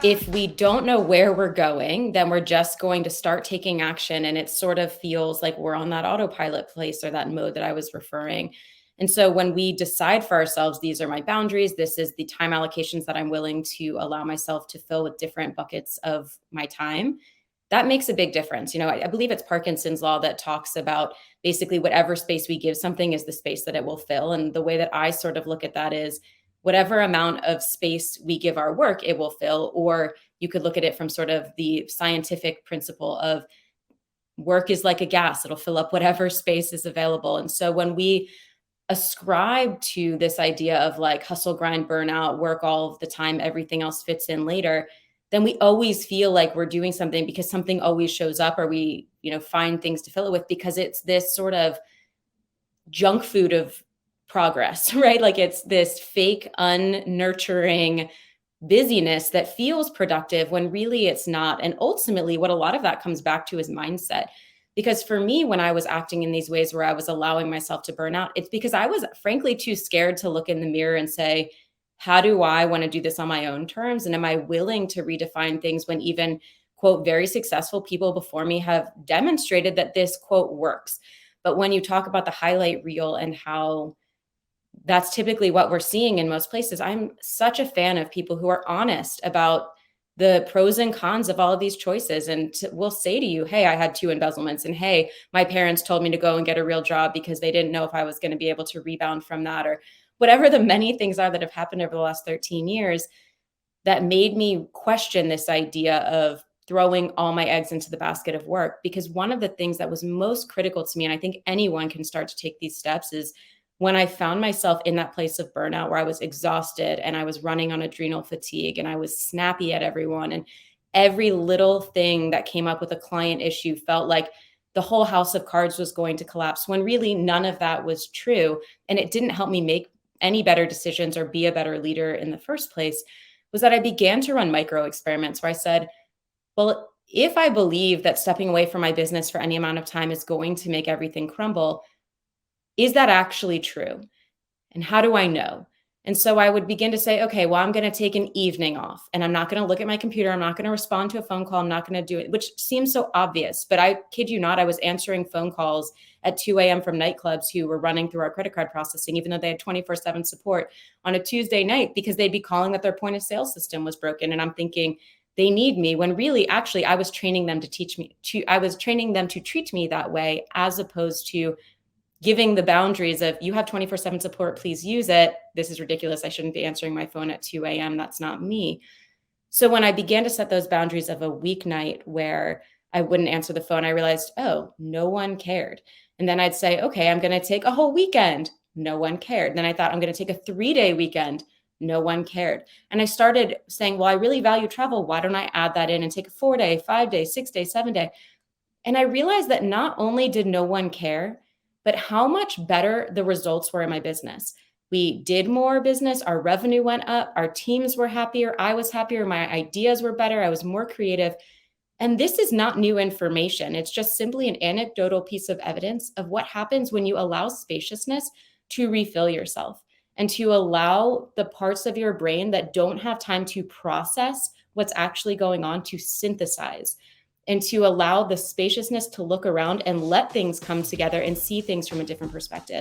If we don't know where we're going, then we're just going to start taking action. And it sort of feels like we're on that autopilot place or that mode that I was referring. And so when we decide for ourselves, these are my boundaries, this is the time allocations that I'm willing to allow myself to fill with different buckets of my time, that makes a big difference. I believe it's Parkinson's law that talks about basically whatever space we give something is the space that it will fill. And the way that I sort of look at that is whatever amount of space we give our work, it will fill. Or you could look at it from sort of the scientific principle of work is like a gas, it'll fill up whatever space is available. And so when we ascribe to this idea of like hustle, grind, burnout, work all of the time, everything else fits in later, then we always feel like we're doing something because something always shows up, or we, find things to fill it with, because it's this sort of junk food of progress, right? Like it's this fake, unnurturing busyness that feels productive when really it's not. And ultimately, what a lot of that comes back to is mindset. Because for me, when I was acting in these ways where I was allowing myself to burn out, it's because I was frankly too scared to look in the mirror and say, how do I want to do this on my own terms? And am I willing to redefine things when even, quote, very successful people before me have demonstrated that this, quote, works? But when you talk about the highlight reel and how that's typically what we're seeing in most places, I'm such a fan of people who are honest about the pros and cons of all of these choices, and will say to you, hey, I had two embezzlements, and hey, my parents told me to go and get a real job because they didn't know if I was going to be able to rebound from that, or whatever the many things are that have happened over the last 13 years that made me question this idea of throwing all my eggs into the basket of work. Because one of the things that was most critical to me, and I think anyone can start to take these steps, is when I found myself in that place of burnout where I was exhausted and I was running on adrenal fatigue and I was snappy at everyone, and every little thing that came up with a client issue felt like the whole house of cards was going to collapse, when really none of that was true. And it didn't help me make any better decisions or be a better leader in the first place, was that I began to run micro experiments where I said, well, if I believe that stepping away from my business for any amount of time is going to make everything crumble, is that actually true? And how do I know? And so I would begin to say, okay, well, I'm going to take an evening off and I'm not going to look at my computer. I'm not going to respond to a phone call. I'm not going to do it, which seems so obvious. But I kid you not, I was answering phone calls at 2 a.m. from nightclubs who were running through our credit card processing, even though they had 24/7 support on a Tuesday night, because they'd be calling that their point of sale system was broken. And I'm thinking, they need me, when really, actually, I was training them to treat me that way, as opposed to giving the boundaries of, you have 24/7 support, please use it. This is ridiculous. I shouldn't be answering my phone at 2 a.m. That's not me. So when I began to set those boundaries of a weeknight where I wouldn't answer the phone, I realized, oh, no one cared. And then I'd say, okay, I'm going to take a whole weekend. No one cared. Then I thought, I'm going to take a 3-day weekend. No one cared. And I started saying, well, I really value travel. Why don't I add that in and take a 4-day, 5-day, 6-day, 7-day? And I realized that not only did no one care, but how much better the results were in my business. We did more business, our revenue went up, our teams were happier, I was happier, my ideas were better, I was more creative. And this is not new information. It's just simply an anecdotal piece of evidence of what happens when you allow spaciousness to refill yourself, and to allow the parts of your brain that don't have time to process what's actually going on to synthesize, and to allow the spaciousness to look around and let things come together and see things from a different perspective.